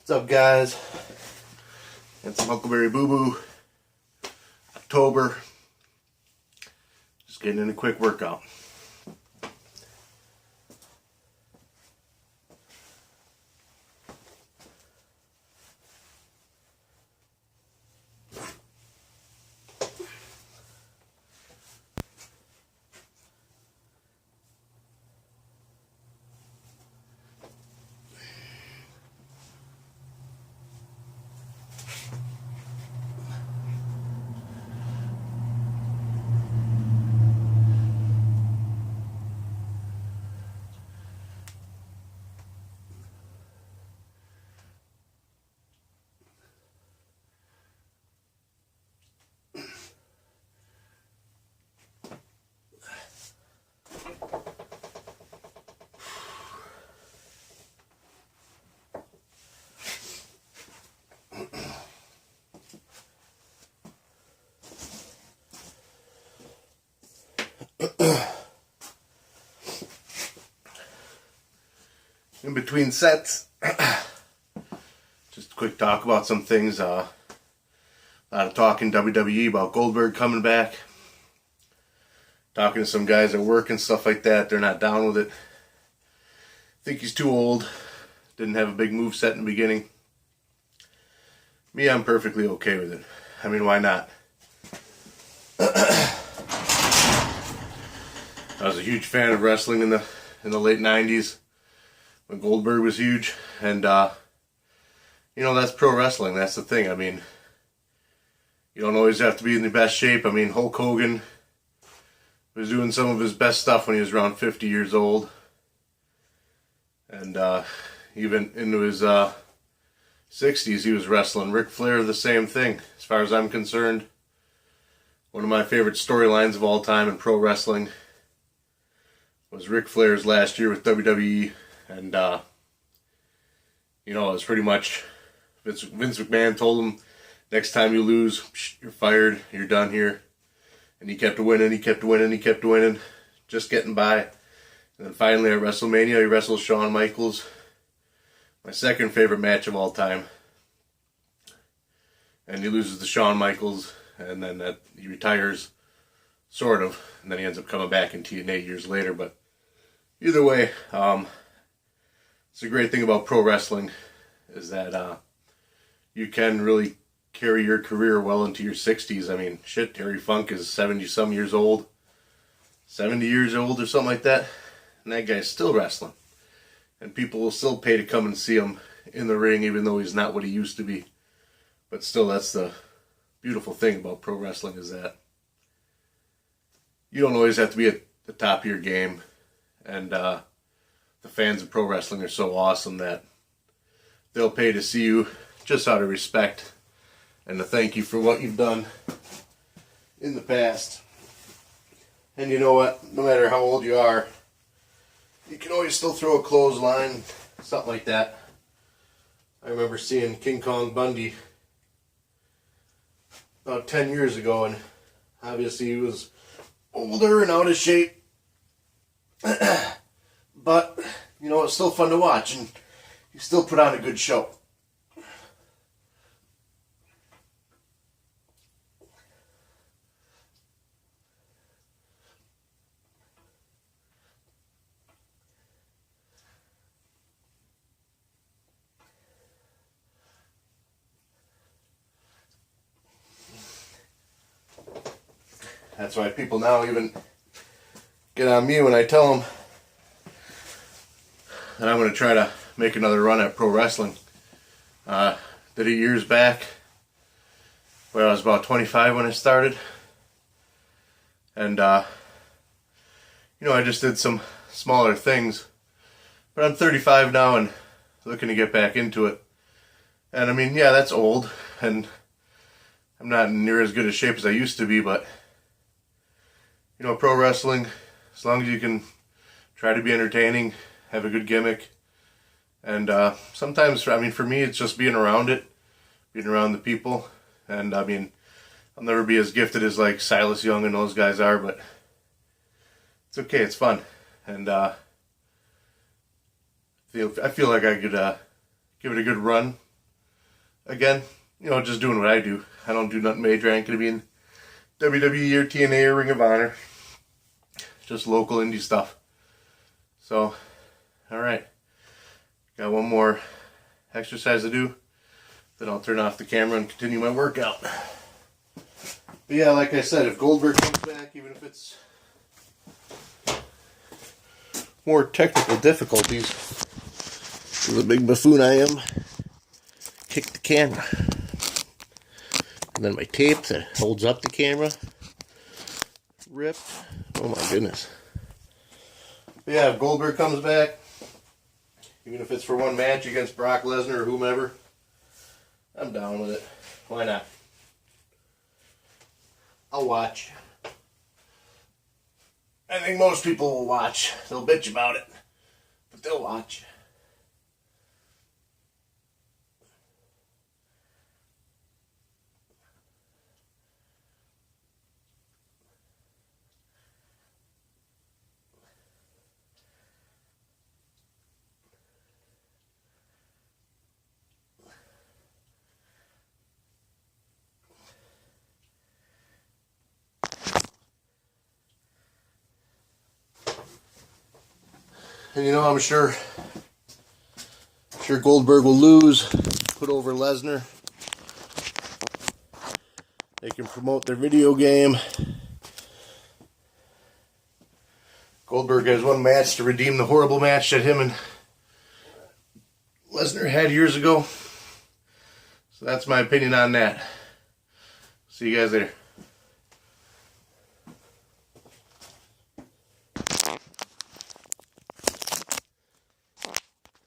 What's up, guys? Got some Huckleberry Boo Boo. October. Just getting in a quick workout. In between sets, just a quick talk about some things. A lot of talk in WWE about Goldberg coming back. Talking to some guys at work and stuff like that. They're not down with it. Think he's too old. Didn't have a big move set in the beginning. Me, I'm perfectly okay with it. I mean, why not? I was a huge fan of wrestling in the late 90s. When Goldberg was huge, and you know, that's pro wrestling. That's the thing. I mean, you don't always have to be in the best shape. I mean, Hulk Hogan was doing some of his best stuff when he was around 50 years old, and even into his 60s, he was wrestling. Ric Flair, the same thing. As far as I'm concerned, one of my favorite storylines of all time in pro wrestling was Ric Flair's last year with WWE. And, you know, it was pretty much, Vince McMahon told him, next time you lose, you're fired, you're done here. And he kept winning, he kept winning, he kept winning, just getting by. And then finally at WrestleMania, he wrestled Shawn Michaels. My second favorite match of all time. And he loses to Shawn Michaels, and then he retires, sort of. And then he ends up coming back in TNA years later. But either way, it's a great thing about pro wrestling is that you can really carry your career well into your 60s. I mean, shit, Terry Funk is 70-some years old. 70 years old or something like that. And that guy's still wrestling. And people will still pay to come and see him in the ring, even though he's not what he used to be. But still, that's the beautiful thing about pro wrestling is that you don't always have to be at the top of your game. And, the fans of pro wrestling are so awesome that they'll pay to see you just out of respect and to thank you for what you've done in the past. And you know what? No matter how old you are, you can always still throw a clothesline, something like that. I remember seeing King Kong Bundy about 10 years ago, and obviously he was older and out of shape. But, you know, it's still fun to watch, and you still put on a good show. That's why people now even get on me when I tell them and I'm going to try to make another run at pro wrestling. Did it years back, where I was about 25 when I started. And, you know, I just did some smaller things. But I'm 35 now and looking to get back into it. And I mean, yeah, that's old. And I'm not in near as good a shape as I used to be, but, you know, pro wrestling, as long as you can try to be entertaining, have a good gimmick, and sometimes, I mean, for me, it's just being around it, being around the people, and I mean, I'll never be as gifted as like Silas Young and those guys are, but it's okay, it's fun, and I feel like I could give it a good run, again, you know, just doing what I do. I don't do nothing major. I ain't gonna be in WWE or TNA or Ring of Honor. Just local indie stuff. So, alright. Got one more exercise to do. Then I'll turn off the camera and continue my workout. But yeah, like I said, if Goldberg comes back, even if it's more technical difficulties, the big buffoon I am, kick the camera. And then my tape that holds up the camera ripped. Oh my goodness. But yeah, if Goldberg comes back, even if it's for one match against Brock Lesnar or whomever, I'm down with it. Why not? I'll watch. I think most people will watch. They'll bitch about it, but they'll watch. And you know, I'm sure Goldberg will lose, put over Lesnar. They can promote their video game. Goldberg has one match to redeem the horrible match that him and Lesnar had years ago. So that's my opinion on that. See you guys later.